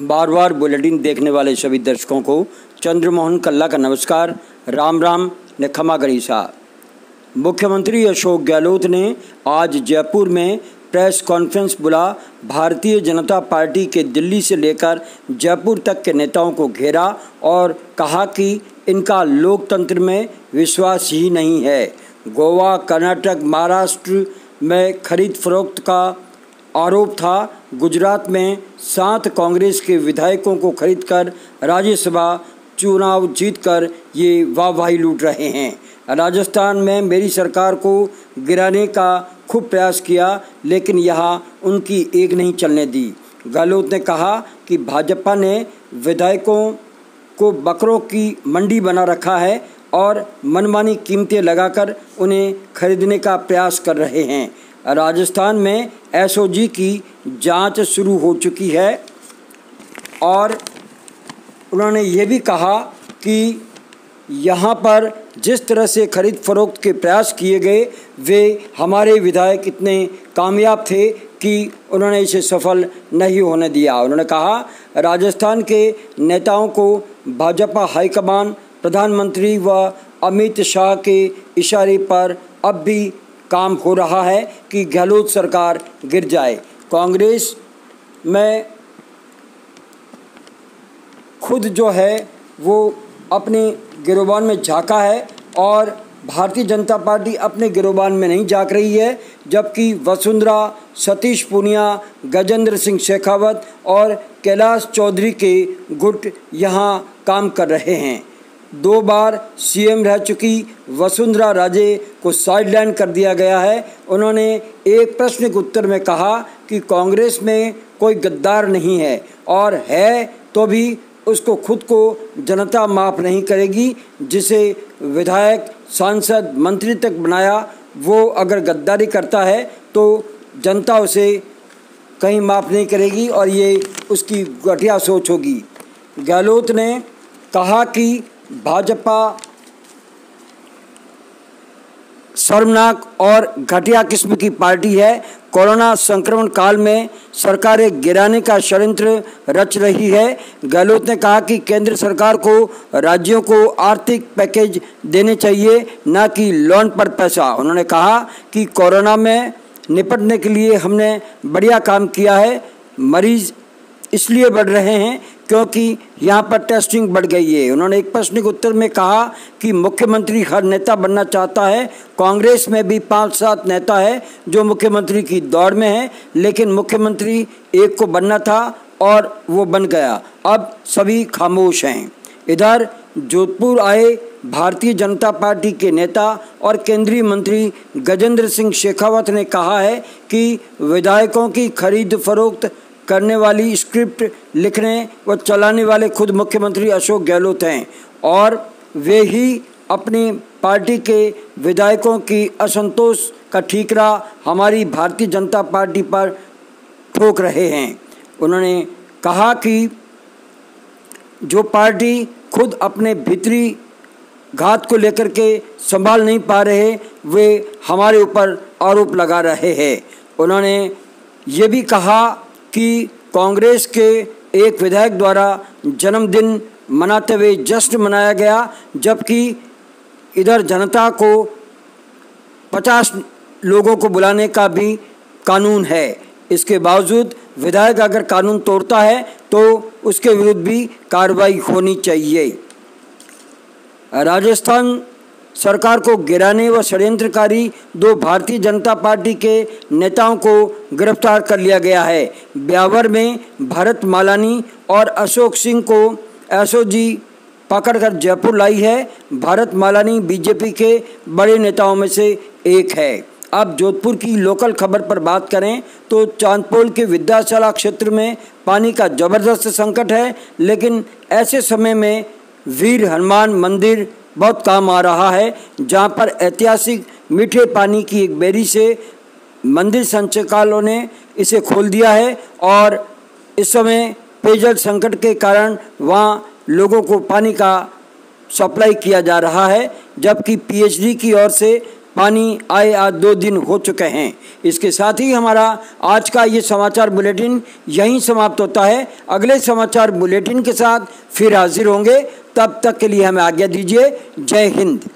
बार बार bulletin देखने वाले सभी दर्शकों को चंद्रमोहन कल्ला का नमस्कार। राम राम ने क्षमा गणिसा। मुख्यमंत्री अशोक गहलोत ने आज जयपुर में प्रेस कॉन्फ्रेंस बुला भारतीय जनता पार्टी के दिल्ली से लेकर जयपुर तक के नेताओं को घेरा और कहा कि इनका लोकतंत्र में विश्वास ही नहीं है। गोवा, कर्नाटक, महाराष्ट्र में खरीद फरोख्त का आरोप था। गुजरात में 7 कांग्रेस के विधायकों को खरीदकर राज्यसभा चुनाव जीतकर ये वाहवाही लूट रहे हैं। राजस्थान में मेरी सरकार को गिराने का खूब प्रयास किया, लेकिन यहाँ उनकी एक नहीं चलने दी। गहलोत ने कहा कि भाजपा ने विधायकों को बकरों की मंडी बना रखा है और मनमानी कीमतें लगाकर उन्हें खरीदने का प्रयास कर रहे हैं। राजस्थान में एसओजी की जांच शुरू हो चुकी है और उन्होंने ये भी कहा कि यहाँ पर जिस तरह से खरीद फरोख्त के प्रयास किए गए, वे हमारे विधायक इतने कामयाब थे कि उन्होंने इसे सफल नहीं होने दिया। उन्होंने कहा राजस्थान के नेताओं को भाजपा हाईकमान, प्रधानमंत्री व अमित शाह के इशारे पर अब भी काम हो रहा है कि गहलोत सरकार गिर जाए। कांग्रेस में खुद जो है वो अपने गिरोबान में झांका है और भारतीय जनता पार्टी अपने गिरोबान में नहीं झांक रही है, जबकि वसुंधरा, सतीश पूनिया, गजेंद्र सिंह शेखावत और कैलाश चौधरी के गुट यहाँ काम कर रहे हैं। 2 बार सीएम रह चुकी वसुंधरा राजे को साइडलाइन कर दिया गया है। उन्होंने एक प्रश्न के उत्तर में कहा कि कांग्रेस में कोई गद्दार नहीं है और है तो भी उसको खुद को जनता माफ़ नहीं करेगी। जिसे विधायक, सांसद, मंत्री तक बनाया, वो अगर गद्दारी करता है तो जनता उसे कहीं माफ़ नहीं करेगी और ये उसकी घटिया सोच होगी। गहलोत ने कहा कि भाजपा शर्मनाक और घटिया किस्म की पार्टी है। कोरोना संक्रमण काल में सरकारें गिराने का षड्यंत्र रच रही है। गहलोत ने कहा कि केंद्र सरकार को राज्यों को आर्थिक पैकेज देने चाहिए, न कि लोन पर पैसा। उन्होंने कहा कि कोरोना में निपटने के लिए हमने बढ़िया काम किया है। मरीज इसलिए बढ़ रहे हैं क्योंकि यहाँ पर टेस्टिंग बढ़ गई है। उन्होंने एक प्रश्न के उत्तर में कहा कि मुख्यमंत्री हर नेता बनना चाहता है। कांग्रेस में भी 5-7 नेता है जो मुख्यमंत्री की दौड़ में है, लेकिन मुख्यमंत्री एक को बनना था और वो बन गया। अब सभी खामोश हैं। इधर जोधपुर आए भारतीय जनता पार्टी के नेता और केंद्रीय मंत्री गजेंद्र सिंह शेखावत ने कहा है कि विधायकों की खरीद फरोख्त करने वाली स्क्रिप्ट लिखने व चलाने वाले खुद मुख्यमंत्री अशोक गहलोत हैं और वे ही अपनी पार्टी के विधायकों की असंतोष का ठीकरा हमारी भारतीय जनता पार्टी पर ठोक रहे हैं। उन्होंने कहा कि जो पार्टी खुद अपने भीतरी घात को लेकर के संभाल नहीं पा रहे, वे हमारे ऊपर आरोप लगा रहे हैं। उन्होंने ये भी कहा कि कांग्रेस के एक विधायक द्वारा जन्मदिन मनाते हुए जश्न मनाया गया, जबकि इधर जनता को 50 लोगों को बुलाने का भी कानून है। इसके बावजूद विधायक अगर कानून तोड़ता है तो उसके विरुद्ध भी कार्रवाई होनी चाहिए। राजस्थान सरकार को गिराने व षड्यंत्रकारी 2 भारतीय जनता पार्टी के नेताओं को गिरफ्तार कर लिया गया है। ब्यावर में भरत मालानी और अशोक सिंह को एसओजी पकड़कर जयपुर लाई है। भरत मालानी बीजेपी के बड़े नेताओं में से एक है। अब जोधपुर की लोकल खबर पर बात करें तो चांदपोल के विद्याशाला क्षेत्र में पानी का जबरदस्त संकट है, लेकिन ऐसे समय में वीर हनुमान मंदिर बहुत काम आ रहा है, जहां पर ऐतिहासिक मीठे पानी की एक बैरी से मंदिर संचालकों ने इसे खोल दिया है और इस समय पेयजल संकट के कारण वहां लोगों को पानी का सप्लाई किया जा रहा है, जबकि पीएचडी की ओर से पानी आए आज 2 दिन हो चुके हैं। इसके साथ ही हमारा आज का ये समाचार बुलेटिन यहीं समाप्त होता है। अगले समाचार बुलेटिन के साथ फिर हाजिर होंगे, तब तक के लिए हमें आज्ञा दीजिए। जय हिंद।